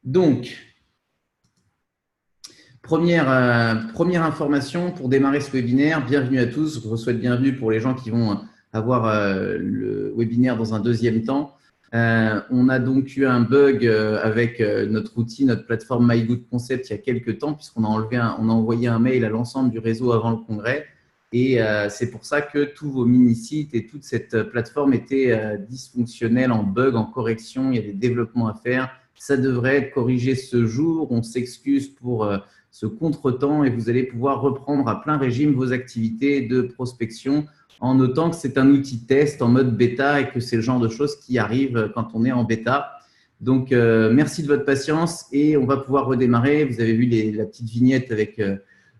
Donc, première information pour démarrer ce webinaire. Bienvenue à tous. Je vous souhaite bienvenue pour les gens qui vont avoir le webinaire dans un deuxième temps. On a donc eu un bug avec notre outil, notre plateforme MyGoodConcept il y a quelques temps, puisqu'on a envoyé un mail à l'ensemble du réseau avant le congrès. Et c'est pour ça que tous vos mini-sites et toute cette plateforme étaient dysfonctionnels, en bug, en correction. Il y a des développements à faire. Ça devrait être corrigé ce jour. On s'excuse pour ce contretemps et vous allez pouvoir reprendre à plein régime vos activités de prospection en notant que c'est un outil test en mode bêta et que c'est le genre de choses qui arrivent quand on est en bêta. Donc, merci de votre patience et on va pouvoir redémarrer. Vous avez vu la petite vignette avec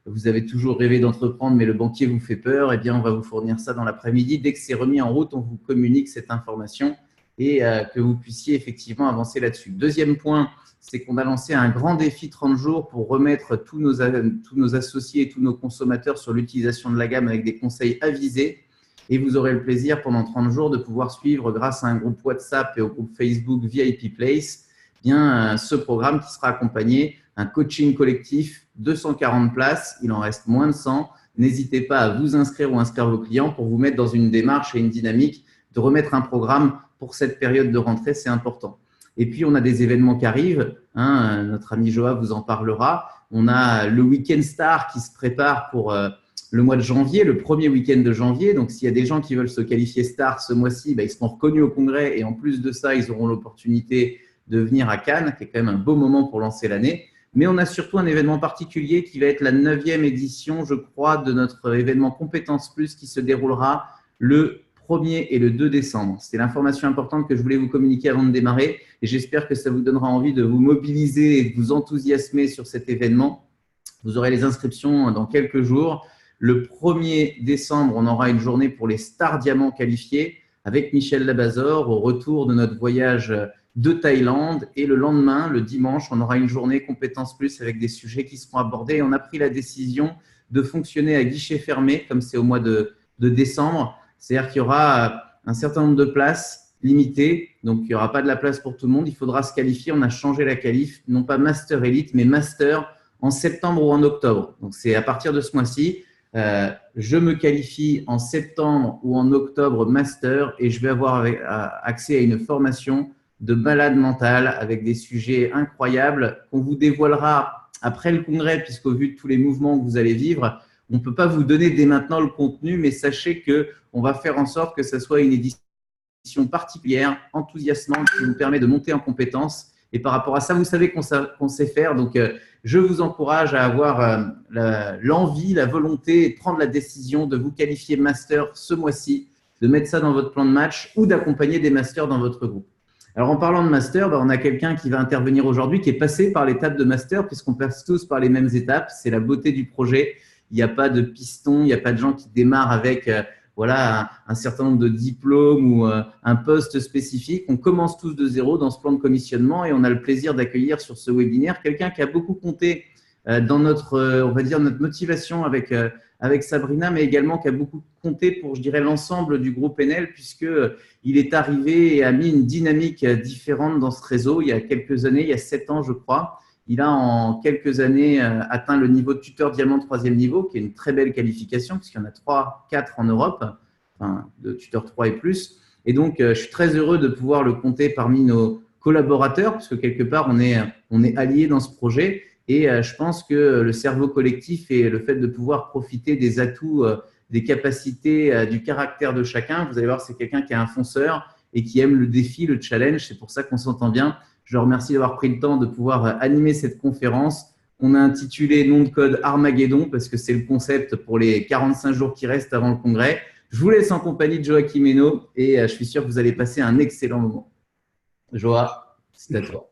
vous avez toujours rêvé d'entreprendre, mais le banquier vous fait peur. Eh bien, on va vous fournir ça dans l'après-midi. Dès que c'est remis en route, on vous communique cette information et que vous puissiez effectivement avancer là-dessus. Deuxième point, c'est qu'on a lancé un grand défi 30 jours pour remettre tous nos associés et tous nos consommateurs sur l'utilisation de la gamme avec des conseils avisés. Et vous aurez le plaisir pendant 30 jours de pouvoir suivre, grâce à un groupe WhatsApp et au groupe Facebook VIP Place, ce programme qui sera accompagné d'un coaching collectif, 240 places, il en reste moins de 100. N'hésitez pas à vous inscrire ou inscrire vos clients pour vous mettre dans une démarche et une dynamique de remettre un programme pour cette période de rentrée, c'est important. Et puis, on a des événements qui arrivent. Notre ami Joa vous en parlera. On a le Week-end Star qui se prépare pour le mois de janvier, le premier week-end de janvier. Donc, s'il y a des gens qui veulent se qualifier Star ce mois-ci, ils seront reconnus au congrès et en plus de ça, ils auront l'opportunité de venir à Cannes, qui est quand même un beau moment pour lancer l'année. Mais on a surtout un événement particulier qui va être la 9e édition, je crois, de notre événement Compétences Plus qui se déroulera le 1er et le 2 décembre. C'est l'information importante que je voulais vous communiquer avant de démarrer et j'espère que ça vous donnera envie de vous mobiliser et de vous enthousiasmer sur cet événement. Vous aurez les inscriptions dans quelques jours. Le 1er décembre, on aura une journée pour les stars diamants qualifiés avec Michel Labazor au retour de notre voyage de Thaïlande. Et le lendemain, le dimanche, on aura une journée Compétences Plus avec des sujets qui seront abordés. Et on a pris la décision de fonctionner à guichet fermé, comme c'est au mois de décembre. C'est-à-dire qu'il y aura un certain nombre de places limitées. Donc, il n'y aura pas de la place pour tout le monde. Il faudra se qualifier. On a changé la qualif, non pas Master Elite, mais Master en septembre ou en octobre. Donc, c'est à partir de ce mois-ci. Je me qualifie en septembre ou en octobre Master et je vais avoir accès à une formation de malade mental avec des sujets incroyables qu'on vous dévoilera après le congrès, puisqu'au vu de tous les mouvements que vous allez vivre, on ne peut pas vous donner dès maintenant le contenu, mais sachez qu'on va faire en sorte que ce soit une édition particulière, enthousiasmante, qui vous permet de monter en compétences. Et par rapport à ça, vous savez qu'on sait faire. Donc, je vous encourage à avoir l'envie, la volonté de prendre la décision de vous qualifier master ce mois-ci, de mettre ça dans votre plan de match ou d'accompagner des masters dans votre groupe. Alors, en parlant de master, on a quelqu'un qui va intervenir aujourd'hui qui est passé par l'étape de master puisqu'on passe tous par les mêmes étapes. C'est la beauté du projet. Il n'y a pas de piston, il n'y a pas de gens qui démarrent avec un certain nombre de diplômes ou un poste spécifique. On commence tous de zéro dans ce plan de commissionnement et on a le plaisir d'accueillir sur ce webinaire quelqu'un qui a beaucoup compté dans notre motivation avec Sabrina, mais également qui a beaucoup compté pour, je dirais, l'ensemble du groupe Enel, puisqu'il est arrivé et a mis une dynamique différente dans ce réseau il y a quelques années, il y a 7 ans, je crois. Il a en quelques années atteint le niveau de tuteur diamant 3e niveau, qui est une très belle qualification, puisqu'il y en a 3, 4 en Europe, enfin, de tuteur 3 et plus. Et donc, je suis très heureux de pouvoir le compter parmi nos collaborateurs, parce que quelque part, on est alliés dans ce projet. Et je pense que le cerveau collectif et le fait de pouvoir profiter des atouts, des capacités, du caractère de chacun, vous allez voir, c'est quelqu'un qui est un fonceur et qui aime le défi, le challenge. C'est pour ça qu'on s'entend bien. Je le remercie d'avoir pris le temps de pouvoir animer cette conférence. On a intitulé nom de code Armageddon parce que c'est le concept pour les 45 jours qui restent avant le congrès. Je vous laisse en compagnie de Joachim Hainaut et je suis sûr que vous allez passer un excellent moment. Joa, c'est à toi.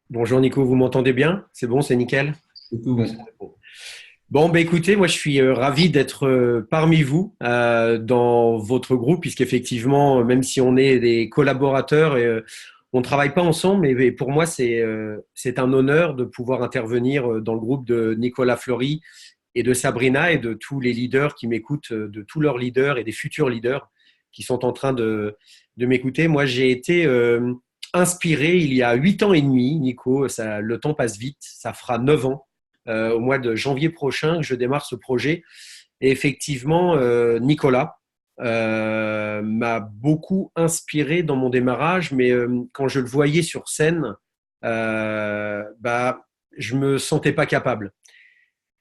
Bonjour Nico, vous m'entendez bien? C'est bon, c'est nickel? C'est tout bon. Bon, écoutez, moi je suis ravi d'être parmi vous dans votre groupe, puisqu'effectivement, même si on est des collaborateurs, on ne travaille pas ensemble, mais pour moi c'est un honneur de pouvoir intervenir dans le groupe de Nicolas Fleury et de Sabrina et de tous les leaders qui m'écoutent, de tous leurs leaders et des futurs leaders qui sont en train de m'écouter. Moi j'ai été inspiré il y a 8 ans et demi, Nico. Le temps passe vite. Ça fera 9 ans au mois de janvier prochain que je démarre ce projet. Et effectivement, Nicolas m'a beaucoup inspiré dans mon démarrage, mais quand je le voyais sur scène, je me sentais pas capable.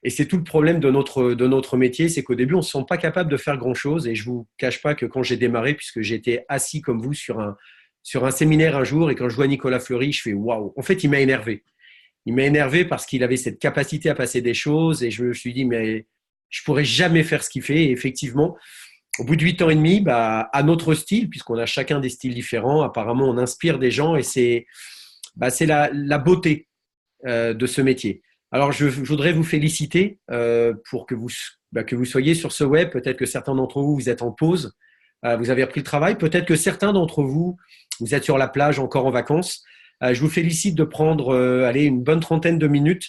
Et c'est tout le problème de notre métier, c'est qu'au début, on ne se sent pas capable de faire grand-chose. Et je ne vous cache pas que quand j'ai démarré, puisque j'étais assis comme vous sur un séminaire un jour, et quand je vois Nicolas Fleury, je fais waouh. En fait, il m'a énervé. Il m'a énervé parce qu'il avait cette capacité à passer des choses, et je me suis dit, mais je pourrais jamais faire ce qu'il fait. Et effectivement, au bout de 8 ans et demi, à notre style, puisqu'on a chacun des styles différents, apparemment, on inspire des gens, et c'est la beauté de ce métier. Alors, je voudrais vous féliciter pour que vous soyez sur ce web. Peut-être que certains d'entre vous, vous êtes en pause, vous avez repris le travail. Peut-être que certains d'entre vous, vous êtes sur la plage encore en vacances. Je vous félicite de prendre une bonne trentaine de minutes.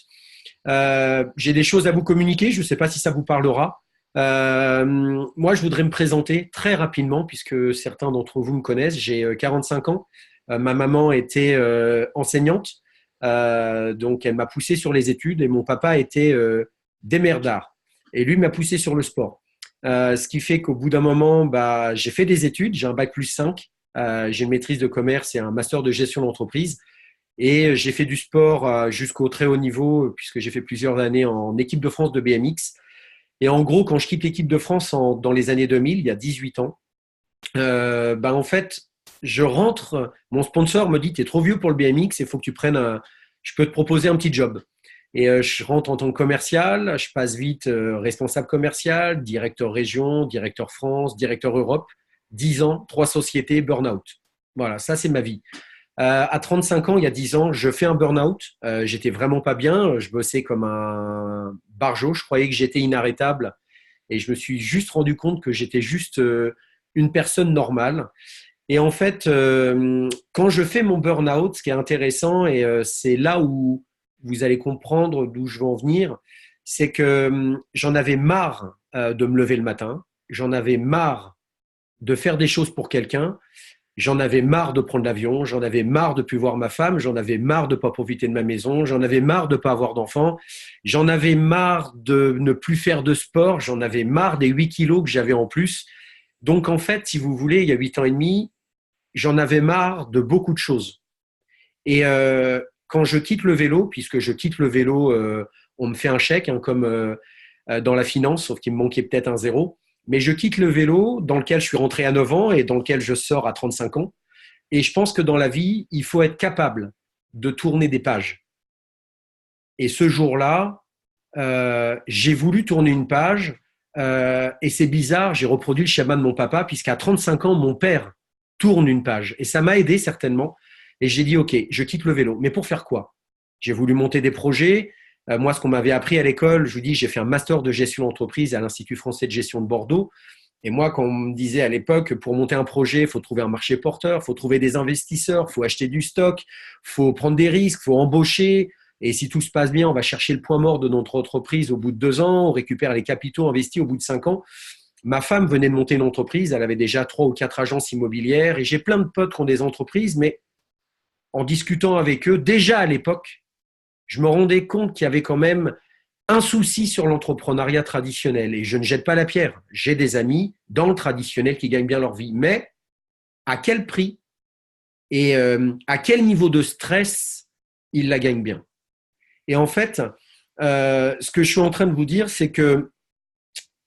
J'ai des choses à vous communiquer. Je ne sais pas si ça vous parlera. Moi, je voudrais me présenter très rapidement puisque certains d'entre vous me connaissent. J'ai 45 ans. Ma maman était enseignante. Donc, elle m'a poussé sur les études et mon papa était démerdard. Et lui m'a poussé sur le sport. Ce qui fait qu'au bout d'un moment, j'ai fait des études. J'ai un bac+5. J'ai une maîtrise de commerce et un master de gestion d'entreprise. Et j'ai fait du sport jusqu'au très haut niveau puisque j'ai fait plusieurs années en équipe de France de BMX. Et en gros, quand je quitte l'équipe de France dans les années 2000, il y a 18 ans, en fait, je rentre, mon sponsor me dit, tu es trop vieux pour le BMX, il faut que tu prennes je peux te proposer un petit job. Et je rentre en tant que commercial, je passe vite responsable commercial, directeur région, directeur France, directeur Europe, 10 ans, 3 sociétés, burn-out. Voilà, ça c'est ma vie. À 35 ans, il y a 10 ans, je fais un burn-out. J'étais vraiment pas bien, je bossais comme un barjot, je croyais que j'étais inarrêtable et je me suis juste rendu compte que j'étais juste une personne normale. Et en fait, quand je fais mon burn-out, ce qui est intéressant, et c'est là où vous allez comprendre d'où je veux en venir, c'est que j'en avais marre de me lever le matin, j'en avais marre de faire des choses pour quelqu'un, j'en avais marre de prendre l'avion, j'en avais marre de ne plus voir ma femme, j'en avais marre de ne pas profiter de ma maison, j'en avais marre de ne pas avoir d'enfants, j'en avais marre de ne plus faire de sport, j'en avais marre des 8 kilos que j'avais en plus. Donc en fait, si vous voulez, il y a 8 ans et demi, j'en avais marre de beaucoup de choses. Et quand je quitte le vélo, puisque je quitte le vélo, on me fait un chèque, comme dans la finance, sauf qu'il me manquait peut-être un zéro. Mais je quitte le vélo dans lequel je suis rentré à 9 ans et dans lequel je sors à 35 ans. Et je pense que dans la vie, il faut être capable de tourner des pages. Et ce jour-là, j'ai voulu tourner une page et c'est bizarre, j'ai reproduit le schéma de mon papa puisqu'à 35 ans, mon père tourne une page. Et ça m'a aidé certainement. Et j'ai dit, OK, je quitte le vélo. Mais pour faire quoi? J'ai voulu monter des projets. Moi, ce qu'on m'avait appris à l'école, je vous dis, j'ai fait un master de gestion d'entreprise à l'Institut français de gestion de Bordeaux. Et moi, quand on me disait à l'époque, pour monter un projet, il faut trouver un marché porteur, il faut trouver des investisseurs, il faut acheter du stock, il faut prendre des risques, il faut embaucher. Et si tout se passe bien, on va chercher le point mort de notre entreprise au bout de 2 ans, on récupère les capitaux investis au bout de 5 ans. Ma femme venait de monter une entreprise, elle avait déjà 3 ou 4 agences immobilières et j'ai plein de potes qui ont des entreprises, mais en discutant avec eux, déjà à l'époque, je me rendais compte qu'il y avait quand même un souci sur l'entrepreneuriat traditionnel. Et je ne jette pas la pierre. J'ai des amis dans le traditionnel qui gagnent bien leur vie. Mais à quel prix et à quel niveau de stress ils la gagnent bien? Et en fait, ce que je suis en train de vous dire, c'est que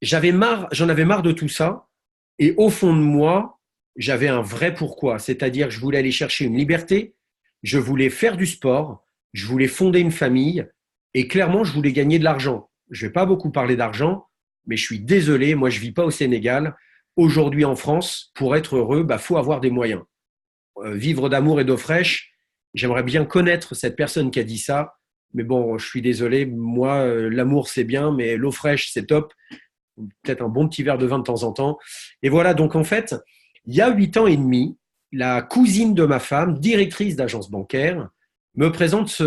j'en avais marre de tout ça. Et au fond de moi, j'avais un vrai pourquoi. C'est-à-dire que je voulais aller chercher une liberté, je voulais faire du sport, je voulais fonder une famille et clairement, je voulais gagner de l'argent. Je ne vais pas beaucoup parler d'argent, mais je suis désolé, moi, je ne vis pas au Sénégal. Aujourd'hui, en France, pour être heureux, faut avoir des moyens. Vivre d'amour et d'eau fraîche, j'aimerais bien connaître cette personne qui a dit ça, mais bon, je suis désolé, moi, l'amour, c'est bien, mais l'eau fraîche, c'est top. Peut-être un bon petit verre de vin de temps en temps. Et voilà, donc en fait, il y a 8 ans et demi, la cousine de ma femme, directrice d'agence bancaire, me présente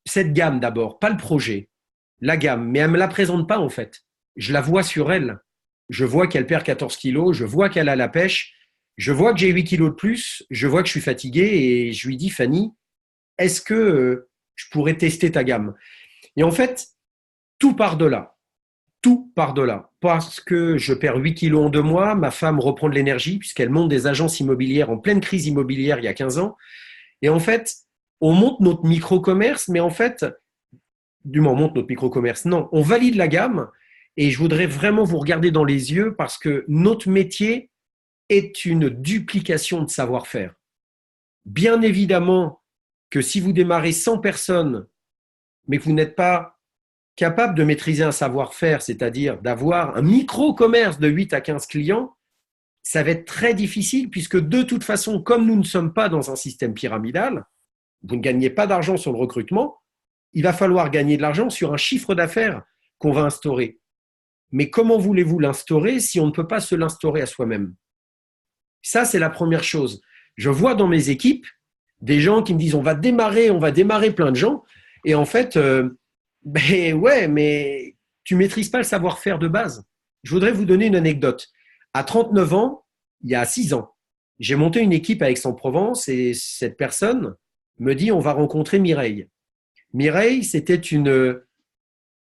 cette gamme d'abord, pas le projet, la gamme, mais elle ne me la présente pas en fait. Je la vois sur elle. Je vois qu'elle perd 14 kilos, je vois qu'elle a la pêche Je vois que j'ai 8 kilos de plus, je vois que je suis fatigué et je lui dis, Fanny, est-ce que je pourrais tester ta gamme? Et en fait, tout part de là. Tout part de là. Parce que je perds 8 kilos en 2 mois, ma femme reprend de l'énergie puisqu'elle monte des agences immobilières en pleine crise immobilière il y a 15 ans. Et en fait, on monte notre micro-commerce, mais en fait, du moins on monte notre micro-commerce, non, on valide la gamme et je voudrais vraiment vous regarder dans les yeux parce que notre métier est une duplication de savoir-faire. Bien évidemment que si vous démarrez 100 personnes, mais que vous n'êtes pas capable de maîtriser un savoir-faire, c'est-à-dire d'avoir un micro-commerce de 8 à 15 clients, ça va être très difficile puisque de toute façon, comme nous ne sommes pas dans un système pyramidal, vous ne gagnez pas d'argent sur le recrutement, il va falloir gagner de l'argent sur un chiffre d'affaires qu'on va instaurer. Mais comment voulez-vous l'instaurer si on ne peut pas se l'instaurer à soi-même? Ça, c'est la première chose. Je vois dans mes équipes des gens qui me disent on va démarrer plein de gens. Et en fait, ben ouais, mais tu maîtrises pas le savoir-faire de base. Je voudrais vous donner une anecdote. À 39 ans, il y a 6 ans, j'ai monté une équipe à Aix-en-Provence et cette personne me dit on va rencontrer Mireille. Mireille, c'était une,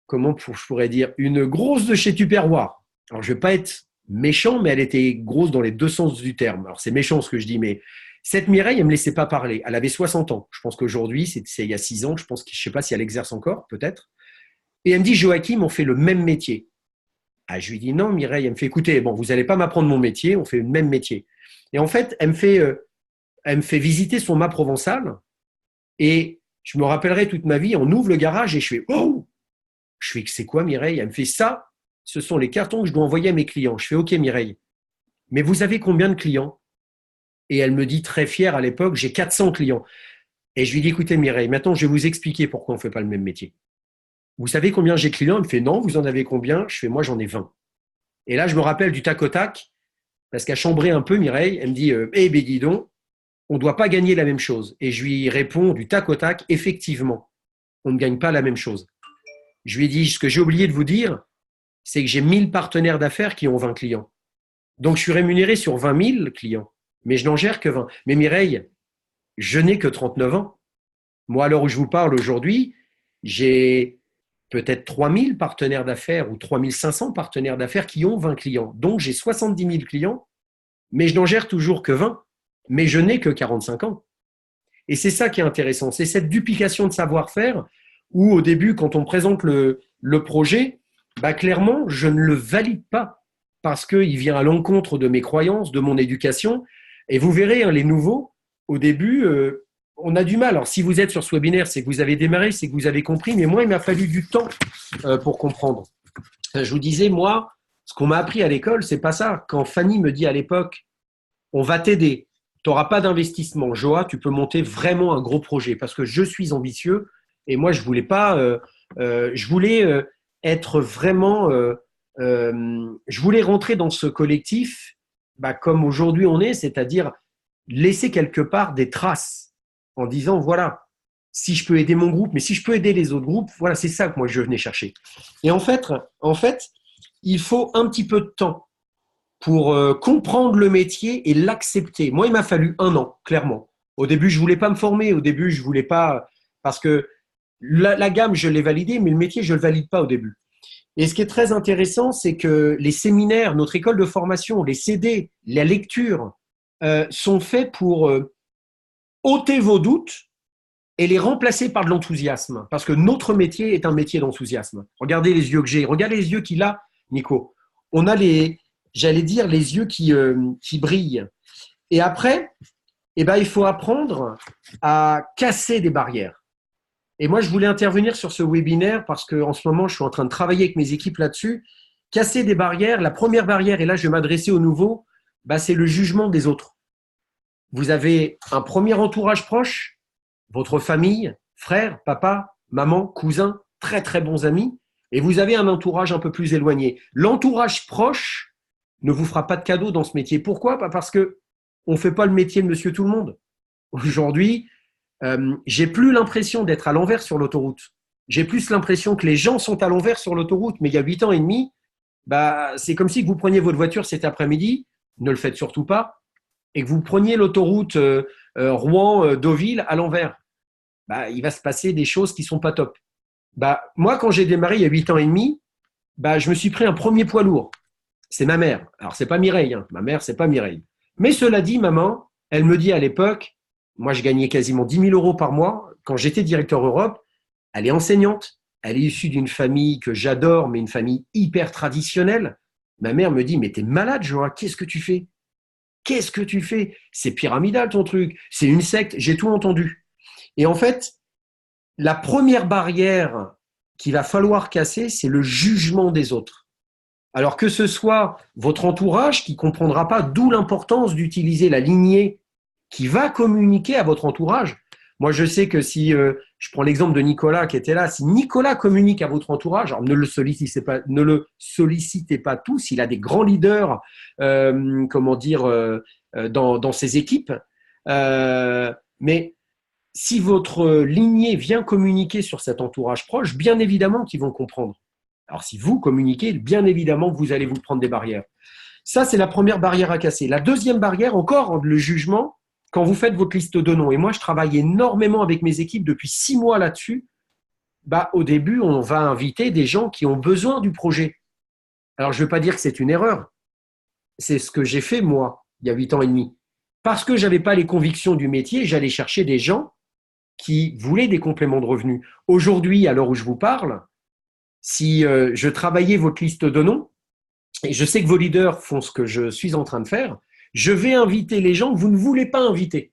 comment je pourrais dire, une grosse de chez Tupperware. Alors, je ne vais pas être méchant, mais elle était grosse dans les deux sens du terme. Alors, c'est méchant ce que je dis, mais cette Mireille, elle ne me laissait pas parler. Elle avait 60 ans. Je pense qu'aujourd'hui, c'est il y a 6 ans, je ne sais pas si elle exerce encore, peut-être. Et elle me dit, Joachim, on fait le même métier. Ah, je lui dis, non, Mireille, elle me fait, écoutez, bon, vous n'allez pas m'apprendre mon métier, on fait le même métier. Et en fait, elle me fait visiter son mât provençal et je me rappellerai toute ma vie, on ouvre le garage et je fais, oh, je fais, c'est quoi Mireille? Elle me fait ça, ce sont les cartons que je dois envoyer à mes clients. Je fais, ok Mireille, mais vous avez combien de clients? Et elle me dit très fière à l'époque, j'ai 400 clients. Et je lui dis, écoutez Mireille, maintenant je vais vous expliquer pourquoi on ne fait pas le même métier. Vous savez combien j'ai de clients? Elle me fait, non, vous en avez combien? Je fais, moi j'en ai 20. Et là, je me rappelle du tac au tac, parce qu'elle chambrait un peu Mireille, elle me dit, eh ben dis donc, on ne doit pas gagner la même chose. Et je lui réponds du tac au tac, effectivement, on ne gagne pas la même chose. Je lui ai dit, ce que j'ai oublié de vous dire, c'est que j'ai 1000 partenaires d'affaires qui ont 20 clients. Donc, je suis rémunéré sur 20 000 clients, mais je n'en gère que 20. Mais Mireille, je n'ai que 39 ans. Moi, à l'heure où je vous parle aujourd'hui, j'ai peut-être 3000 partenaires d'affaires ou 3500 partenaires d'affaires qui ont 20 clients. Donc, j'ai 70 000 clients, mais je n'en gère toujours que 20. Mais je n'ai que 45 ans. Et c'est ça qui est intéressant. C'est cette duplication de savoir-faire où, au début, quand on présente le projet, bah, clairement, je ne le valide pas parce qu'il vient à l'encontre de mes croyances, de mon éducation. Et vous verrez, hein, les nouveaux, au début, on a du mal. Alors, si vous êtes sur ce webinaire, c'est que vous avez démarré, c'est que vous avez compris. Mais moi, il m'a fallu du temps pour comprendre. Je vous disais, moi, ce qu'on m'a appris à l'école, c'est pas ça. Quand Fanny me dit à l'époque, on va t'aider, tu n'auras pas d'investissement. Joa, tu peux monter vraiment un gros projet parce que je suis ambitieux et moi, je voulais pas. Je voulais être vraiment. Je voulais rentrer dans ce collectif, bah, comme aujourd'hui on est, c'est-à-dire laisser quelque part des traces en disant voilà, si je peux aider mon groupe, mais si je peux aider les autres groupes, voilà, c'est ça que moi je venais chercher. Et en fait, il faut un petit peu de temps pour comprendre le métier et l'accepter. Moi, il m'a fallu 1 an, clairement. Au début, je voulais pas me former. Au début, je voulais pas parce que la gamme, je l'ai validée, mais le métier, je le valide pas au début. Et ce qui est très intéressant, c'est que les séminaires, notre école de formation, les CD, la lecture, sont faits pour ôter vos doutes et les remplacer par de l'enthousiasme. Parce que notre métier est un métier d'enthousiasme. Regardez les yeux que j'ai. Regardez les yeux qu'il a, Nico. On a j'allais dire, les yeux qui brillent. Et après, eh ben, il faut apprendre à casser des barrières. Et moi, je voulais intervenir sur ce webinaire parce qu'en ce moment, je suis en train de travailler avec mes équipes là-dessus. Casser des barrières. La première barrière, et là, je vais m'adresser aux nouveaux, bah, c'est le jugement des autres. Vous avez un premier entourage proche, votre famille, frère, papa, maman, cousin, très, très bons amis. Et vous avez un entourage un peu plus éloigné. L'entourage proche ne vous fera pas de cadeau dans ce métier. Pourquoi? Parce que on ne fait pas le métier de monsieur tout le monde. Aujourd'hui, j'ai plus l'impression d'être à l'envers sur l'autoroute. J'ai plus l'impression que les gens sont à l'envers sur l'autoroute. Mais il y a 8 ans et demi, bah, c'est comme si vous preniez votre voiture cet après-midi. Ne le faites surtout pas. et que vous preniez l'autoroute Rouen-Deauville à l'envers, bah, il va se passer des choses qui ne sont pas top. Bah, moi, quand j'ai démarré il y a 8 ans et demi, bah, je me suis pris un premier poids lourd. C'est ma mère. Alors, c'est pas Mireille. Hein. Ma mère, c'est pas Mireille. Mais cela dit, maman, elle me dit à l'époque, moi, je gagnais quasiment 10 000 euros par mois. Quand j'étais directeur Europe, elle est enseignante. Elle est issue d'une famille que j'adore, mais une famille hyper traditionnelle. Ma mère me dit, mais t'es malade, Joa, qu'est-ce que tu fais? Qu'est-ce que tu fais? C'est pyramidal ton truc. C'est une secte. J'ai tout entendu. Et en fait, la première barrière qu'il va falloir casser, c'est le jugement des autres. Alors que ce soit votre entourage qui ne comprendra pas, d'où l'importance d'utiliser la lignée qui va communiquer à votre entourage. Moi, je sais que si, je prends l'exemple de Nicolas qui était là, si Nicolas communique à votre entourage, alors ne le sollicitez pas tous, il a des grands leaders, dans ses équipes, mais si votre lignée vient communiquer sur cet entourage proche, bien évidemment qu'ils vont comprendre. Alors, si vous communiquez, bien évidemment que vous allez vous prendre des barrières. Ça, c'est la première barrière à casser. La deuxième barrière, encore, le jugement, quand vous faites votre liste de noms. Et moi, je travaille énormément avec mes équipes depuis 6 mois là-dessus. Bah, au début, on va inviter des gens qui ont besoin du projet. Alors, je ne veux pas dire que c'est une erreur. C'est ce que j'ai fait, moi, il y a 8 ans et demi. Parce que je n'avais pas les convictions du métier, j'allais chercher des gens qui voulaient des compléments de revenus. Aujourd'hui, à l'heure où je vous parle, si je travaillais votre liste de noms, et je sais que vos leaders font ce que je suis en train de faire, je vais inviter les gens que vous ne voulez pas inviter.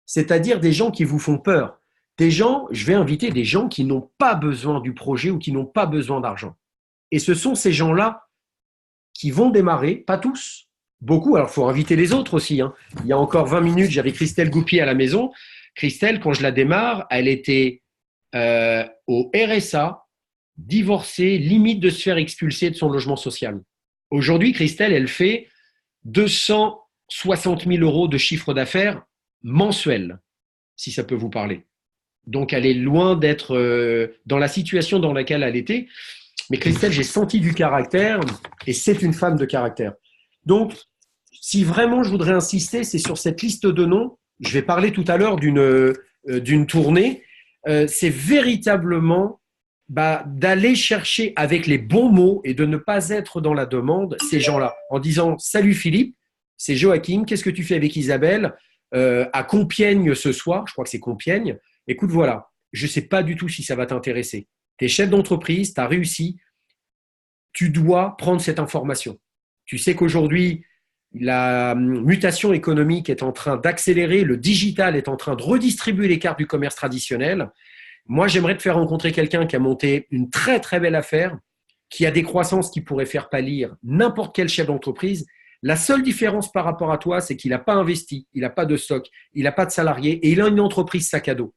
C'est-à-dire des gens qui vous font peur. Je vais inviter des gens qui n'ont pas besoin du projet ou qui n'ont pas besoin d'argent. Et ce sont ces gens-là qui vont démarrer, pas tous, beaucoup. Alors, il faut inviter les autres aussi. Hein. Il y a encore 20 minutes, j'avais Christelle Goupy à la maison. Christelle, quand je la démarre, elle était au RSA, divorcée, limite de se faire expulser de son logement social. Aujourd'hui, Christelle, elle fait 260 000 euros de chiffre d'affaires mensuel, si ça peut vous parler. Donc, elle est loin d'être dans la situation dans laquelle elle était. Mais Christelle, j'ai senti du caractère et c'est une femme de caractère. Donc, si vraiment je voudrais insister, c'est sur cette liste de noms. Je vais parler tout à l'heure d'une tournée. C'est véritablement d'aller chercher avec les bons mots et de ne pas être dans la demande ces gens-là en disant « Salut Philippe, c'est Joachim, qu'est-ce que tu fais avec Isabelle à Compiègne ce soir ?» Je crois que c'est Compiègne. Écoute, voilà, je ne sais pas du tout si ça va t'intéresser. Tu es chef d'entreprise, tu as réussi, tu dois prendre cette information. Tu sais qu'aujourd'hui, la mutation économique est en train d'accélérer, le digital est en train de redistribuer les cartes du commerce traditionnel. Moi, j'aimerais te faire rencontrer quelqu'un qui a monté une très, très belle affaire, qui a des croissances qui pourraient faire pâlir n'importe quel chef d'entreprise. La seule différence par rapport à toi, c'est qu'il n'a pas investi, il n'a pas de stock, il n'a pas de salariés et il a une entreprise sac à dos.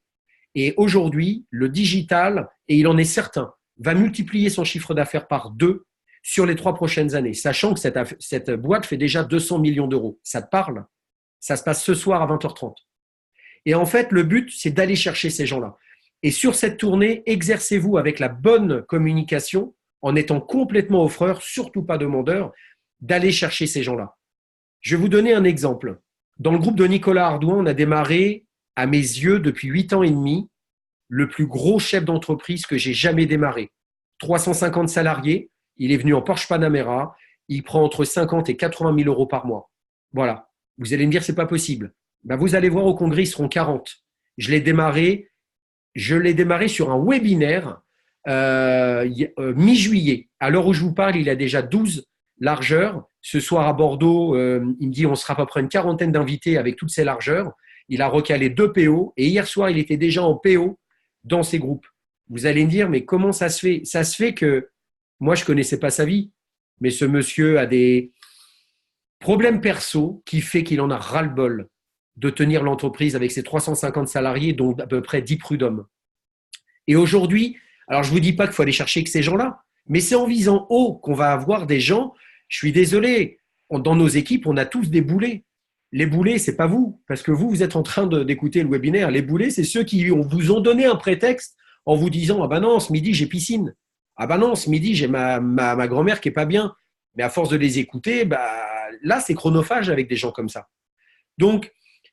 Et aujourd'hui, le digital, et il en est certain, va multiplier son chiffre d'affaires par 2 sur les 3 prochaines années, sachant que cette boîte fait déjà 200 millions d'euros. Ça te parle? Ça se passe ce soir à 20h30. Et en fait, le but, c'est d'aller chercher ces gens-là. Et sur cette tournée, exercez-vous avec la bonne communication, en étant complètement offreur, surtout pas demandeur, d'aller chercher ces gens-là. Je vais vous donner un exemple. Dans le groupe de Nicolas Ardouin, on a démarré, à mes yeux, depuis 8 ans et demi, le plus gros chef d'entreprise que j'ai jamais démarré. 350 salariés, il est venu en Porsche Panamera, il prend entre 50 et 80 000 euros par mois. Voilà. Vous allez me dire, c'est pas possible. Vous allez voir au congrès, ils seront 40. Je l'ai démarré sur un webinaire mi-juillet. À l'heure où je vous parle, il a déjà 12 largeurs. Ce soir à Bordeaux, il me dit on sera à peu près une quarantaine d'invités avec toutes ces largeurs. Il a recalé 2 PO et hier soir, il était déjà en PO dans ces groupes. Vous allez me dire, mais comment ça se fait? Ça se fait que moi, je ne connaissais pas sa vie, mais ce monsieur a des problèmes perso qui fait qu'il en a ras-le-bol de tenir l'entreprise avec ses 350 salariés, dont à peu près 10 prud'hommes. Et aujourd'hui, alors je ne vous dis pas qu'il faut aller chercher que ces gens-là, mais c'est en visant haut qu'on va avoir des gens. Je suis désolé, dans nos équipes, on a tous des boulets. Les boulets, ce n'est pas vous, parce que vous êtes en train d'écouter le webinaire. Les boulets, c'est ceux qui vous ont donné un prétexte en vous disant « Ah ben non, ce midi, j'ai piscine. Ah ben non, ce midi, j'ai ma grand-mère qui n'est pas bien. » Mais à force de les écouter, là, c'est chronophage avec des gens comme ça. Donc,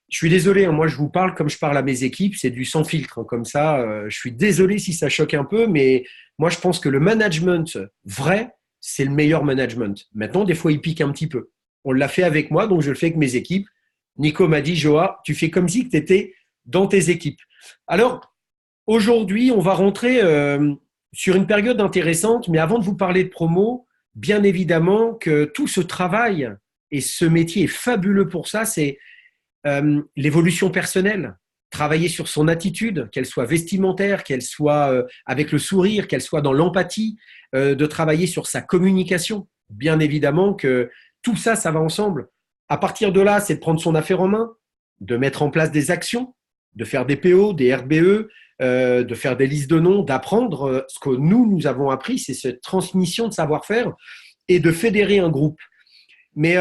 je suis désolé, hein, moi je vous parle comme je parle à mes équipes, c'est du sans filtre, hein, comme ça. Je suis désolé si ça choque un peu, mais moi je pense que le management vrai, c'est le meilleur management. Maintenant, des fois, il pique un petit peu. On l'a fait avec moi, donc je le fais avec mes équipes. Nico m'a dit, Joa, tu fais comme si tu étais dans tes équipes. Alors, aujourd'hui, on va rentrer sur une période intéressante, mais avant de vous parler de promo, bien évidemment que tout ce travail et ce métier est fabuleux pour ça, c'est l'évolution personnelle, travailler sur son attitude, qu'elle soit vestimentaire, qu'elle soit avec le sourire, qu'elle soit dans l'empathie, de travailler sur sa communication. Bien évidemment que tout ça, ça va ensemble. À partir de là, c'est de prendre son affaire en main, de mettre en place des actions, de faire des PO, des RBE, de faire des listes de noms, d'apprendre ce que nous avons appris, c'est cette transmission de savoir-faire et de fédérer un groupe. Mais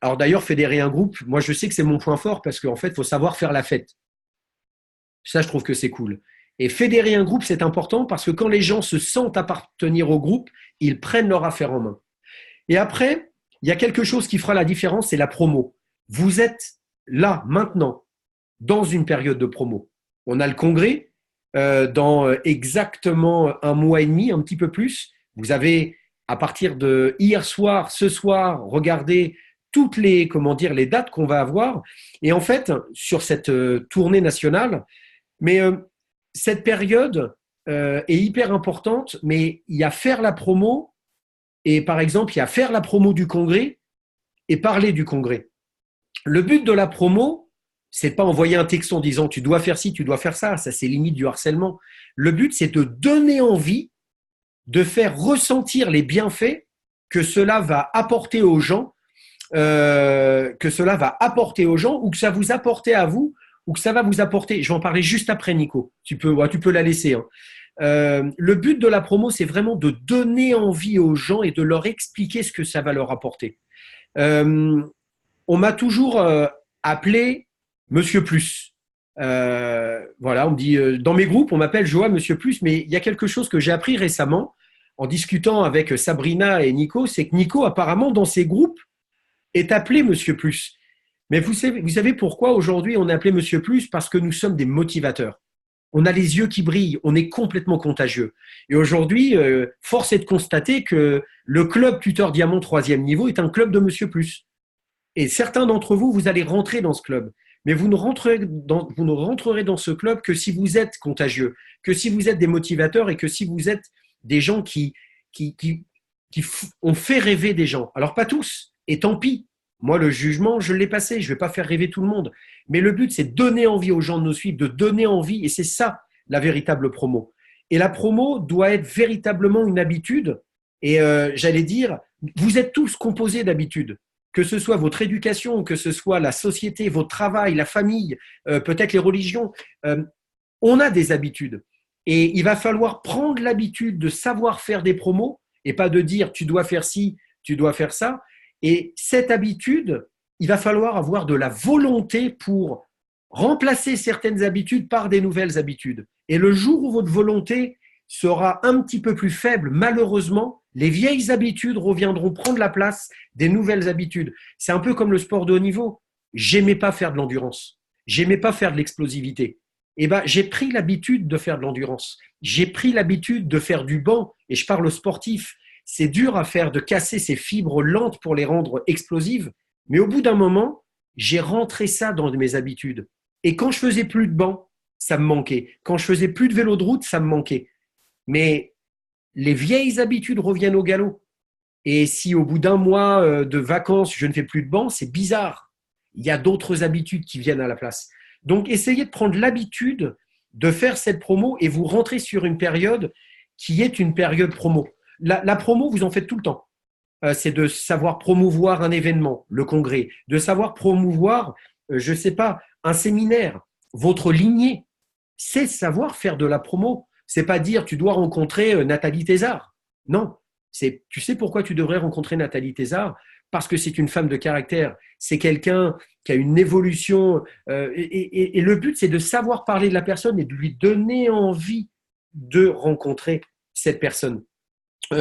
alors d'ailleurs, fédérer un groupe, moi je sais que c'est mon point fort parce qu'en fait, il faut savoir faire la fête. Ça, je trouve que c'est cool. Et fédérer un groupe, c'est important parce que quand les gens se sentent appartenir au groupe, ils prennent leur affaire en main. Et après, il y a quelque chose qui fera la différence, c'est la promo. Vous êtes là, maintenant, dans une période de promo. On a le congrès dans exactement un mois et demi, un petit peu plus. Vous avez, à partir de hier soir, ce soir, regardé toutes les, les dates qu'on va avoir. Et en fait, sur cette tournée nationale, mais cette période est hyper importante, mais il y a faire la promo et par exemple, il y a faire la promo du congrès et parler du congrès. Le but de la promo, c'est pas envoyer un texte en disant tu dois faire ci, tu dois faire ça, ça c'est limite du harcèlement. Le but, c'est de donner envie, de faire ressentir les bienfaits que cela va apporter aux gens, ou que ça vous apporte à vous, ou que ça va vous apporter. Je vais en parler juste après, Nico. Tu peux la laisser. Hein. Le but de la promo, c'est vraiment de donner envie aux gens et de leur expliquer ce que ça va leur apporter. On m'a toujours appelé Monsieur Plus. Voilà, on me dit dans mes groupes, on m'appelle Joa Monsieur Plus, mais il y a quelque chose que j'ai appris récemment en discutant avec Sabrina et Nico, c'est que Nico, apparemment, dans ses groupes, est appelé Monsieur Plus. Mais vous savez pourquoi aujourd'hui on est appelé Monsieur Plus? Parce que nous sommes des motivateurs. On a les yeux qui brillent, on est complètement contagieux. Et aujourd'hui, force est de constater que le club tuteur diamant 3e niveau est un club de Monsieur Plus. Et certains d'entre vous, vous allez rentrer dans ce club. Mais vous ne rentrerez dans ce club que si vous êtes contagieux, que si vous êtes des motivateurs et que si vous êtes des gens qui ont fait rêver des gens. Alors pas tous, et tant pis. Moi, le jugement, je l'ai passé. Je ne vais pas faire rêver tout le monde. Mais le but, c'est de donner envie aux gens de nous suivre, de donner envie. Et c'est ça, la véritable promo. Et la promo doit être véritablement une habitude. Et j'allais dire, vous êtes tous composés d'habitudes. Que ce soit votre éducation, que ce soit la société, votre travail, la famille, peut-être les religions. On a des habitudes. Et il va falloir prendre l'habitude de savoir faire des promos et pas de dire tu dois faire ci, tu dois faire ça. Et cette habitude, il va falloir avoir de la volonté pour remplacer certaines habitudes par des nouvelles habitudes. Et le jour où votre volonté sera un petit peu plus faible, malheureusement, les vieilles habitudes reviendront prendre la place des nouvelles habitudes. C'est un peu comme le sport de haut niveau. J'aimais pas faire de l'endurance. J'aimais pas faire de l'explosivité. Eh ben, j'ai pris l'habitude de faire de l'endurance. J'ai pris l'habitude de faire du banc. Et je parle aux sportifs. C'est dur à faire de casser ces fibres lentes pour les rendre explosives. Mais au bout d'un moment, j'ai rentré ça dans mes habitudes. Et quand je faisais plus de banc, ça me manquait. Quand je faisais plus de vélo de route, ça me manquait. Mais les vieilles habitudes reviennent au galop. Et si au bout d'un mois de vacances, je ne fais plus de banc, c'est bizarre. Il y a d'autres habitudes qui viennent à la place. Donc, essayez de prendre l'habitude de faire cette promo et vous rentrez sur une période qui est une période promo. La promo, vous en faites tout le temps. C'est de savoir promouvoir un événement, le congrès, de savoir promouvoir, je ne sais pas, un séminaire, votre lignée. C'est savoir faire de la promo. C'est pas dire tu dois rencontrer Nathalie Thézard. Non, tu sais pourquoi tu devrais rencontrer Nathalie Thézard? Parce que c'est une femme de caractère. C'est quelqu'un qui a une évolution. Et le but, c'est de savoir parler de la personne et de lui donner envie de rencontrer cette personne.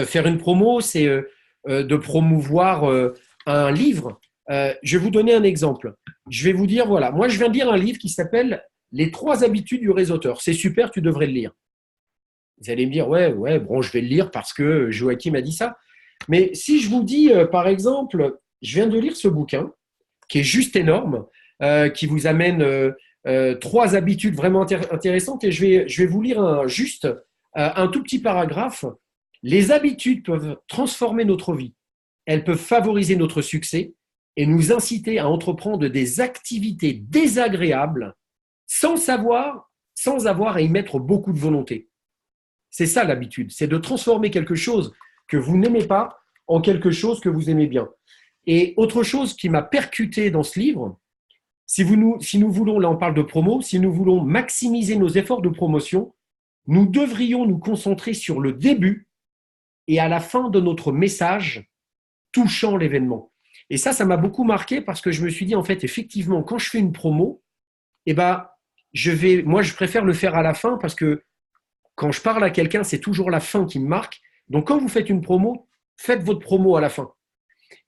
Faire une promo, c'est de promouvoir un livre. Je vais vous donner un exemple. Je vais vous dire, voilà, moi je viens de lire un livre qui s'appelle Les 3 habitudes du réseauteur. C'est super, tu devrais le lire. Vous allez me dire, ouais, bon, je vais le lire parce que Joachim a dit ça. Mais si je vous dis, par exemple, je viens de lire ce bouquin qui est juste énorme, qui vous amène 3 habitudes vraiment intéressantes, et je vais vous lire un tout petit paragraphe. Les habitudes peuvent transformer notre vie. Elles peuvent favoriser notre succès et nous inciter à entreprendre des activités désagréables sans avoir à y mettre beaucoup de volonté. C'est ça l'habitude, c'est de transformer quelque chose que vous n'aimez pas en quelque chose que vous aimez bien. Et autre chose qui m'a percuté dans ce livre, si nous voulons, là on parle de promo, si nous voulons maximiser nos efforts de promotion, nous devrions nous concentrer sur le début et à la fin de notre message touchant l'événement. Et ça m'a beaucoup marqué parce que je me suis dit, en fait, effectivement, quand je fais une promo, moi je préfère le faire à la fin parce que quand je parle à quelqu'un, c'est toujours la fin qui me marque. Donc, quand vous faites une promo, faites votre promo à la fin.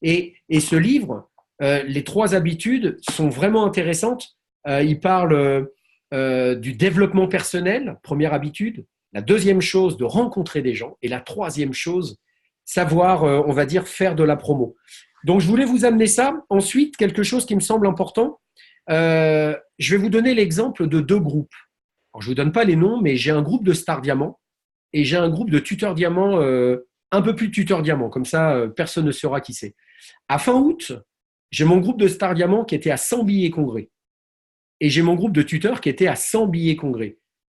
Et ce livre, les 3 habitudes sont vraiment intéressantes. Il parle du développement personnel, première habitude. La deuxième chose, de rencontrer des gens. Et la troisième chose, savoir, on va dire, faire de la promo. Donc, je voulais vous amener ça. Ensuite, quelque chose qui me semble important. Je vais vous donner l'exemple de 2 groupes. Alors, je ne vous donne pas les noms, mais j'ai un groupe de stars diamants et j'ai un groupe de tuteurs diamants, un peu plus de tuteurs diamants, comme ça, personne ne saura qui c'est. À fin août, j'ai mon groupe de stars diamants qui était à 100 billets congrès et j'ai mon groupe de tuteurs qui était à 100 billets congrès.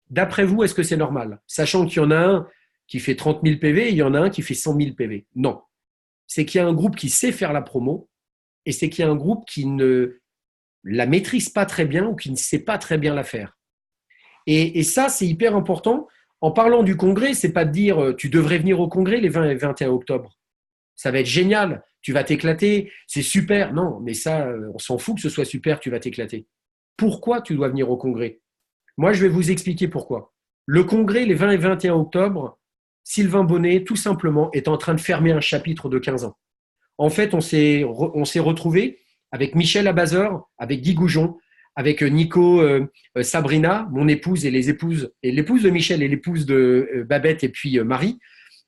D'après vous, est-ce que c'est normal? Sachant qu'il y en a un qui fait 30 000 PV et il y en a un qui fait 100 000 PV. Non. C'est qu'il y a un groupe qui sait faire la promo et c'est qu'il y a un groupe qui ne la maîtrise pas très bien ou qui ne sait pas très bien la faire. Et ça, c'est hyper important. En parlant du congrès, c'est pas de dire tu devrais venir au congrès les 20 et 21 octobre. Ça va être génial, tu vas t'éclater, c'est super. Non, mais ça, on s'en fout que ce soit super, tu vas t'éclater. Pourquoi tu dois venir au congrès? Moi, je vais vous expliquer pourquoi. Le congrès, les 20 et 21 octobre, Sylvain Bonnet, tout simplement, est en train de fermer un chapitre de 15 ans. En fait, on s'est retrouvés avec Michel Abazeur, avec Guy Goujon, avec Nico, Sabrina, mon épouse et l'épouse de Michel et l'épouse de Babette et puis Marie.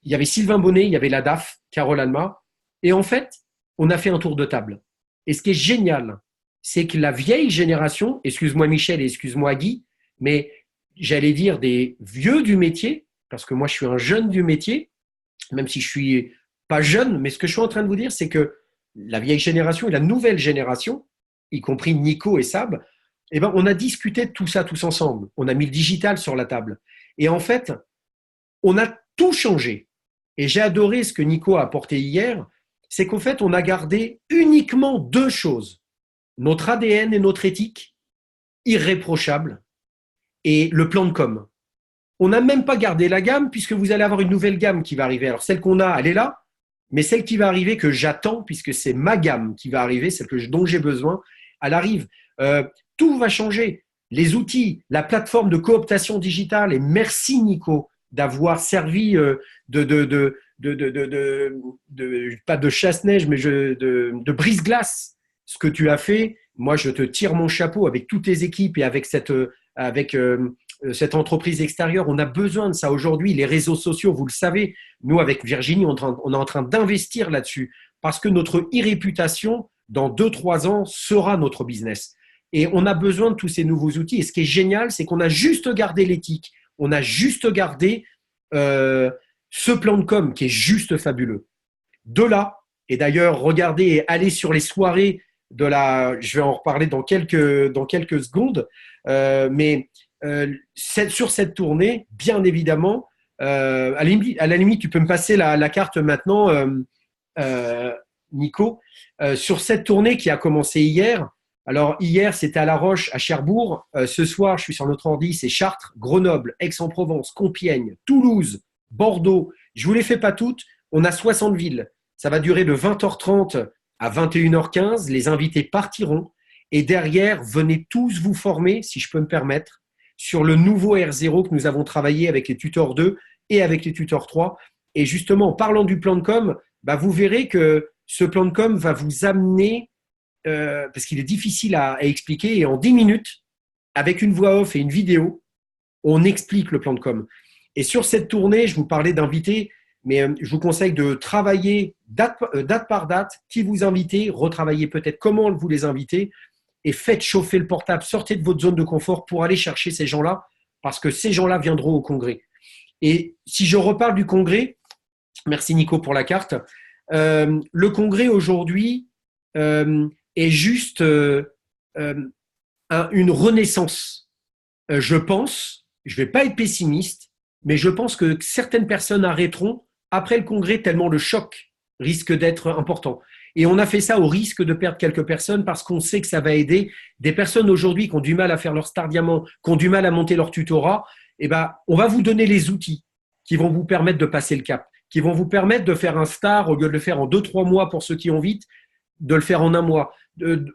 Il y avait Sylvain Bonnet, il y avait la DAF, Carole Alma. Et en fait, on a fait un tour de table. Et ce qui est génial, c'est que la vieille génération, excuse-moi Michel et excuse-moi Guy, mais j'allais dire des vieux du métier, parce que moi je suis un jeune du métier, même si je suis pas jeune, mais ce que je suis en train de vous dire, c'est que la vieille génération et la nouvelle génération, y compris Nico et Sab, on a discuté de tout ça tous ensemble. On a mis le digital sur la table. Et en fait, on a tout changé. Et j'ai adoré ce que Nico a apporté hier, c'est qu'en fait, on a gardé uniquement 2 choses. Notre ADN et notre éthique, irréprochable, et le plan de com. On n'a même pas gardé la gamme, puisque vous allez avoir une nouvelle gamme qui va arriver. Alors, celle qu'on a, elle est là, mais celle qui va arriver, que j'attends, puisque c'est ma gamme qui va arriver, celle dont j'ai besoin, elle arrive. Tout va changer. Les outils, la plateforme de cooptation digitale, et merci Nico d'avoir servi pas de chasse-neige, mais de brise-glace. Ce que tu as fait, moi je te tire mon chapeau avec toutes tes équipes et avec cette entreprise extérieure. On a besoin de ça aujourd'hui. Les réseaux sociaux, vous le savez, nous avec Virginie, on est en train d'investir là-dessus parce que notre e-réputation, dans 2-3 ans, sera notre business. Et on a besoin de tous ces nouveaux outils. Et ce qui est génial, c'est qu'on a juste gardé l'éthique. On a juste gardé ce plan de com qui est juste fabuleux. De là, et d'ailleurs, regardez, allez sur les soirées je vais en reparler dans quelques secondes, mais sur cette tournée, bien évidemment, à la limite, tu peux me passer la carte maintenant, Nico, sur cette tournée qui a commencé hier. Alors, hier, c'était à La Roche, à Cherbourg. Ce soir, je suis sur notre ordi, c'est Chartres, Grenoble, Aix-en-Provence, Compiègne, Toulouse, Bordeaux. Je ne vous les fais pas toutes. On a 60 villes. Ça va durer de 20h30 à 21h15. Les invités partiront. Et derrière, venez tous vous former, si je peux me permettre, sur le nouveau R0 que nous avons travaillé avec les tuteurs 2 et avec les tuteurs 3. Et justement, en parlant du plan de com, vous verrez que ce plan de com va vous amener parce qu'il est difficile à expliquer. Et en 10 minutes, avec une voix off et une vidéo, on explique le plan de com. Et sur cette tournée, je vous parlais d'invités, mais je vous conseille de travailler date par date, qui vous invitez, retravaillez peut-être comment vous les invitez et faites chauffer le portable. Sortez de votre zone de confort pour aller chercher ces gens-là, parce que ces gens-là viendront au congrès. Et si je reparle du congrès, merci Nico pour la carte, le congrès aujourd'hui est juste une renaissance. Je pense, je ne vais pas être pessimiste, mais je pense que certaines personnes arrêteront après le congrès tellement le choc risque d'être important. Et on a fait ça au risque de perdre quelques personnes parce qu'on sait que ça va aider des personnes aujourd'hui qui ont du mal à faire leur Star Diamant, qui ont du mal à monter leur tutorat. Eh ben, on va vous donner les outils qui vont vous permettre de passer le cap, qui vont vous permettre de faire un Star au lieu de le faire en 2-3 mois pour ceux qui ont vite, de le faire en 1 mois.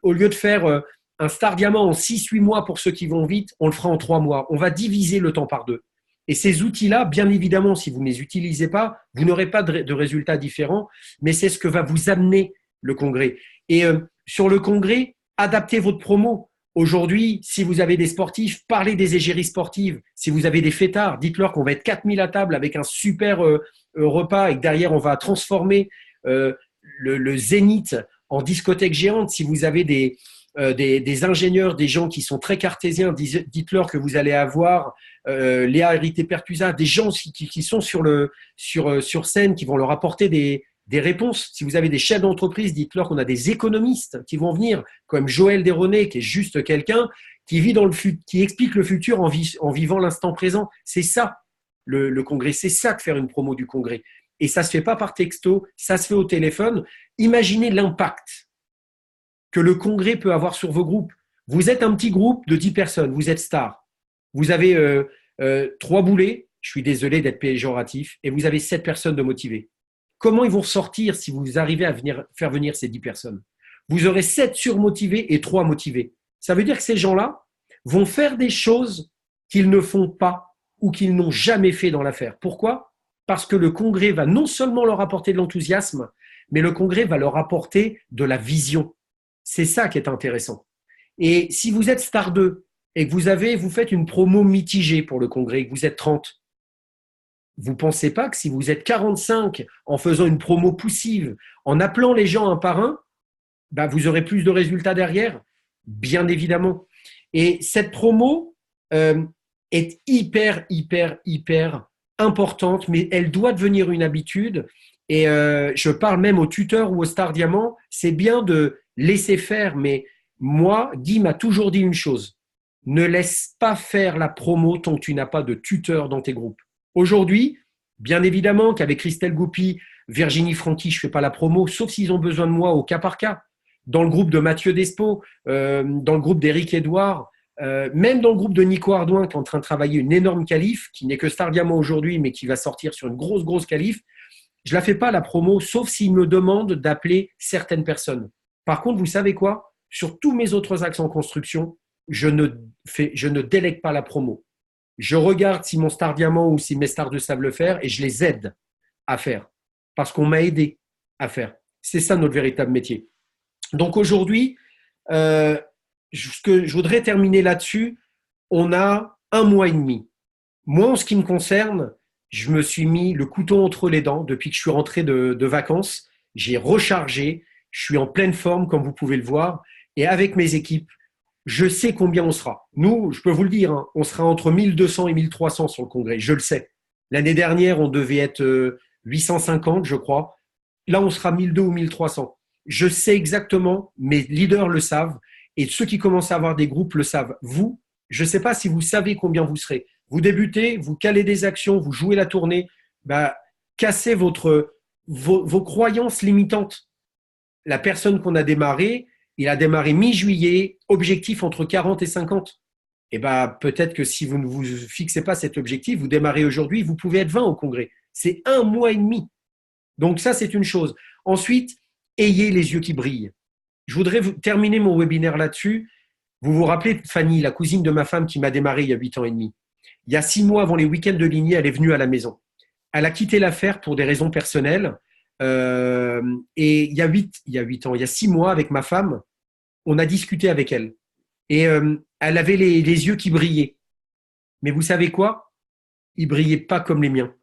Au lieu de faire un Star Diamant en 6-8 mois pour ceux qui vont vite, on le fera en 3 mois. On va diviser le temps par 2. Et ces outils-là, bien évidemment, si vous ne les utilisez pas, vous n'aurez pas de résultats différents, mais c'est ce que va vous amener le congrès. Et sur le congrès, adaptez votre promo. Aujourd'hui, si vous avez des sportifs, parlez des égéries sportives. Si vous avez des fêtards, dites-leur qu'on va être 4000 à table avec un super repas et que derrière, on va transformer le Zénith en discothèque géante. Si vous avez des ingénieurs, des gens qui sont très cartésiens, dites-leur que vous allez avoir Léa Hérité-Pertusa, des gens qui sont sur scène, qui vont leur apporter des réponses. Si vous avez des chefs d'entreprise, dites-leur qu'on a des économistes qui vont venir, comme Joël Desronais, qui est juste quelqu'un qui explique le futur en vivant l'instant présent. C'est ça, le congrès. C'est ça que faire une promo du congrès. Et ça ne se fait pas par texto, ça se fait au téléphone. Imaginez l'impact que le congrès peut avoir sur vos groupes. Vous êtes un petit groupe de 10 personnes, vous êtes star. Vous avez 3 boulets, je suis désolé d'être péjoratif, et vous avez 7 personnes de motivées. Comment ils vont ressortir si vous arrivez à faire venir ces 10 personnes? Vous aurez 7 surmotivés et 3 motivés. Ça veut dire que ces gens-là vont faire des choses qu'ils ne font pas ou qu'ils n'ont jamais fait dans l'affaire. Pourquoi? Parce que le congrès va non seulement leur apporter de l'enthousiasme, mais le congrès va leur apporter de la vision. C'est ça qui est intéressant. Et si vous êtes star 2 et que vous faites une promo mitigée pour le congrès, que vous êtes 30, vous ne pensez pas que si vous êtes 45 en faisant une promo poussive, en appelant les gens un par un, bah vous aurez plus de résultats derrière? Bien évidemment. Et cette promo est hyper importante, mais elle doit devenir une habitude. Et je parle même aux tuteurs ou aux Star Diamant, c'est bien de laisser faire, mais moi, Guy m'a toujours dit une chose, ne laisse pas faire la promo tant que tu n'as pas de tuteur dans tes groupes. Aujourd'hui, bien évidemment qu'avec Christelle Goupy, Virginie Franqui, je ne fais pas la promo, sauf s'ils ont besoin de moi au cas par cas. Dans le groupe de Mathieu Despo, dans le groupe d'Éric Edouard, même dans le groupe de Nico Ardouin qui est en train de travailler une énorme qualif, qui n'est que Star Diamant aujourd'hui, mais qui va sortir sur une grosse qualif, je ne la fais pas la promo, sauf s'ils me demandent d'appeler certaines personnes. Par contre, vous savez quoi? Sur tous mes autres axes en construction, je ne délègue pas la promo. Je regarde si mon Star Diamant ou si mes Stars 2 savent le faire et je les aide à faire parce qu'on m'a aidé à faire. C'est ça notre véritable métier. Donc aujourd'hui, je voudrais terminer là-dessus. On a 1 mois et demi. Moi, en ce qui me concerne, je me suis mis le couteau entre les dents depuis que je suis rentré de vacances. J'ai rechargé. Je suis en pleine forme, comme vous pouvez le voir. Et avec mes équipes, je sais combien on sera. Nous, je peux vous le dire, hein, on sera entre 1200 et 1300 sur le congrès. Je le sais. L'année dernière, on devait être 850, je crois. Là, on sera 1200 ou 1300. Je sais exactement, mes leaders le savent. Et ceux qui commencent à avoir des groupes le savent. Vous, je ne sais pas si vous savez combien vous serez. Vous débutez, vous calez des actions, vous jouez la tournée. Cassez vos croyances limitantes. La personne qu'on a démarré, il a démarré mi-juillet, objectif entre 40 et 50. Et peut-être que si vous ne vous fixez pas cet objectif, vous démarrez aujourd'hui, vous pouvez être 20 au congrès. C'est 1 mois et demi. Donc ça, c'est une chose. Ensuite, ayez les yeux qui brillent. Je voudrais terminer mon webinaire là-dessus. Vous vous rappelez de Fanny, la cousine de ma femme qui m'a démarré il y a 8 ans et demi. Il y a 6 mois avant les week-ends de Ligné, elle est venue à la maison. Elle a quitté l'affaire pour des raisons personnelles. Et il y a 6 mois avec ma femme, on a discuté avec elle. Et elle avait les yeux qui brillaient. Mais vous savez quoi? Ils brillaient pas comme les miens.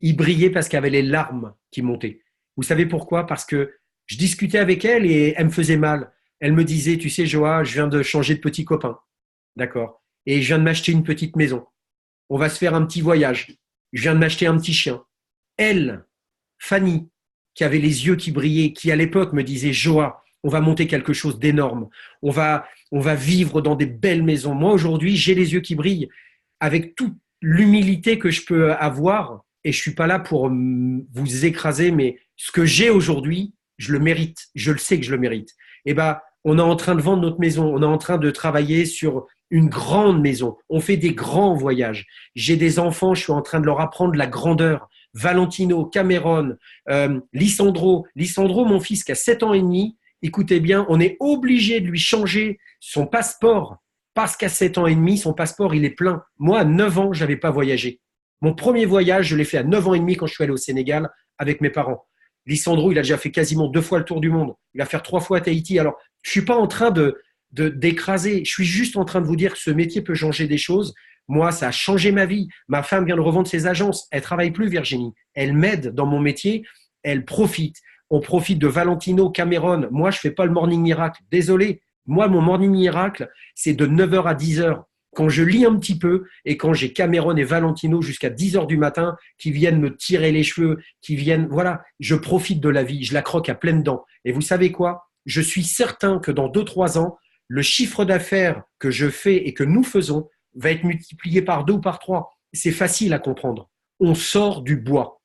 Ils brillaient parce qu'il y avait les larmes qui montaient. Vous savez pourquoi? Parce que je discutais avec elle et elle me faisait mal. Elle me disait, tu sais, Joa, je viens de changer de petit copain. D'accord. Et je viens de m'acheter une petite maison. On va se faire un petit voyage. Je viens de m'acheter un petit chien. Elle, Fanny, qui avait les yeux qui brillaient, qui à l'époque me disait, Joa, on va monter quelque chose d'énorme. On va vivre dans des belles maisons. Moi, aujourd'hui, j'ai les yeux qui brillent avec toute l'humilité que je peux avoir. Et je suis pas là pour vous écraser, mais ce que j'ai aujourd'hui, je le mérite. Je le sais que je le mérite. Et ben, on est en train de vendre notre maison. On est en train de travailler sur une grande maison. On fait des grands voyages. J'ai des enfants, je suis en train de leur apprendre la grandeur. Valentino, Cameron, Lissandro. Lissandro, mon fils qui a 7 ans et demi, écoutez bien, on est obligé de lui changer son passeport parce qu'à 7 ans et demi, son passeport, il est plein. Moi, à 9 ans, je n'avais pas voyagé. Mon premier voyage, je l'ai fait à 9 ans et demi quand je suis allé au Sénégal avec mes parents. Lissandro, il a déjà fait quasiment 2 fois le tour du monde. Il va faire 3 fois à Tahiti. Alors, je ne suis pas en train d'écraser. Je suis juste en train de vous dire que ce métier peut changer des choses. Moi, ça a changé ma vie. Ma femme vient de revendre ses agences. Elle ne travaille plus, Virginie. Elle m'aide dans mon métier. Elle profite. On profite de Valentino, Cameron. Moi, je ne fais pas le morning miracle. Désolé. Moi, mon morning miracle, c'est de 9h à 10h. Quand je lis un petit peu et quand j'ai Cameron et Valentino jusqu'à 10h du matin qui viennent me tirer les cheveux, qui viennent, voilà, je profite de la vie. Je la croque à pleines dents. Et vous savez quoi? Je suis certain que dans 2-3 ans, le chiffre d'affaires que je fais et que nous faisons va être multiplié par 2 ou par 3. C'est facile à comprendre. On sort du bois.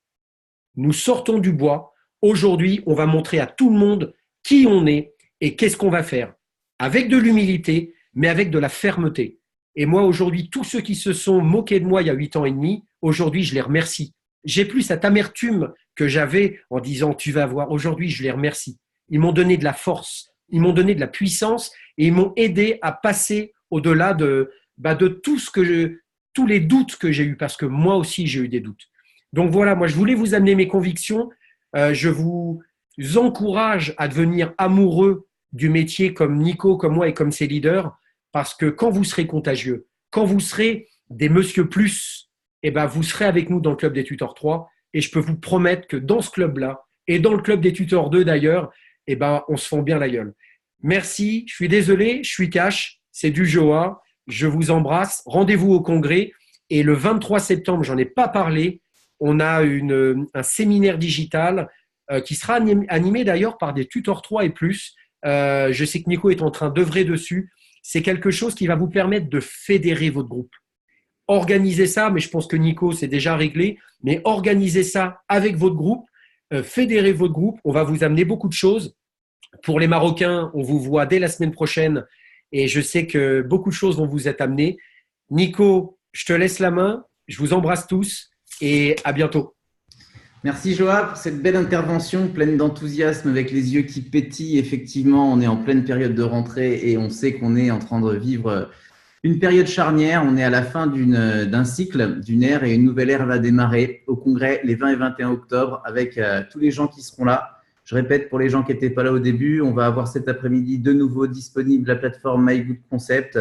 Nous sortons du bois. Aujourd'hui, on va montrer à tout le monde qui on est et qu'est-ce qu'on va faire. Avec de l'humilité, mais avec de la fermeté. Et moi, aujourd'hui, tous ceux qui se sont moqués de moi il y a 8 ans et demi, aujourd'hui, je les remercie. J'ai plus cette amertume que j'avais en disant « tu vas voir ». Aujourd'hui, je les remercie. Ils m'ont donné de la force, ils m'ont donné de la puissance et ils m'ont aidé à passer au-delà de tous les doutes que j'ai eus, parce que moi aussi, j'ai eu des doutes. Donc voilà, moi, je voulais vous amener mes convictions. Je vous encourage à devenir amoureux du métier comme Nico, comme moi et comme ses leaders, parce que quand vous serez contagieux, quand vous serez des Monsieur Plus, eh ben, vous serez avec nous dans le club des tuteurs 3 et je peux vous promettre que dans ce club-là et dans le club des tuteurs 2 d'ailleurs, eh ben, on se fend bien la gueule. Merci, je suis désolé, je suis cash, c'est du Joa, je vous embrasse, rendez-vous au congrès et le 23 septembre, j'en ai pas parlé, on a un séminaire digital qui sera animé d'ailleurs par des tuteurs 3 et plus. Je sais que Nico est en train d'œuvrer dessus. C'est quelque chose qui va vous permettre de fédérer votre groupe. Organisez ça, mais je pense que Nico, c'est déjà réglé, mais organisez ça avec votre groupe, fédérez votre groupe, on va vous amener beaucoup de choses. Pour les Marocains, on vous voit dès la semaine prochaine et je sais que beaucoup de choses vont vous être amenées. Nico, je te laisse la main, je vous embrasse tous et à bientôt. Merci Joa pour cette belle intervention pleine d'enthousiasme avec les yeux qui pétillent. Effectivement, on est en pleine période de rentrée et on sait qu'on est en train de vivre une période charnière. On est à la fin d'un cycle, d'une ère, et une nouvelle ère va démarrer au congrès les 20 et 21 octobre avec tous les gens qui seront là. Je répète, pour les gens qui n'étaient pas là au début, on va avoir cet après-midi de nouveau disponible la plateforme My Good Concept.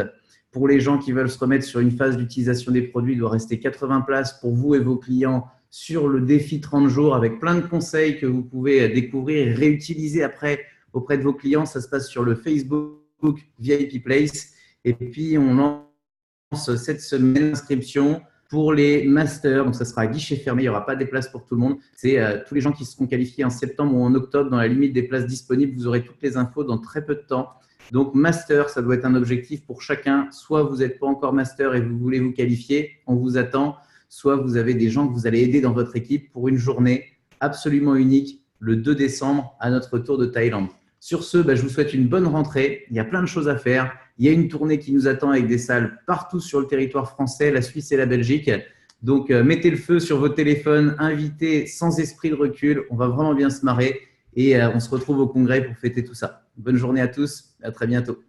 Pour les gens qui veulent se remettre sur une phase d'utilisation des produits, il doit rester 80 places pour vous et vos clients sur le défi 30 jours avec plein de conseils que vous pouvez découvrir et réutiliser après auprès de vos clients. Ça se passe sur le Facebook VIP Place. Et puis, on lance cette semaine l'inscription pour les masters. Donc, ça sera à guichet fermé. Il n'y aura pas des places pour tout le monde. C'est tous les gens qui seront qualifiés en septembre ou en octobre dans la limite des places disponibles. Vous aurez toutes les infos dans très peu de temps. Donc, master, ça doit être un objectif pour chacun. Soit vous n'êtes pas encore master et vous voulez vous qualifier, on vous attend. Soit vous avez des gens que vous allez aider dans votre équipe pour une journée absolument unique le 2 décembre à notre retour de Thaïlande. Sur ce, je vous souhaite une bonne rentrée. Il y a plein de choses à faire. Il y a une tournée qui nous attend avec des salles partout sur le territoire français, la Suisse et la Belgique. Donc, mettez le feu sur vos téléphones, invitez sans esprit de recul. On va vraiment bien se marrer et on se retrouve au congrès pour fêter tout ça. Bonne journée à tous. À très bientôt.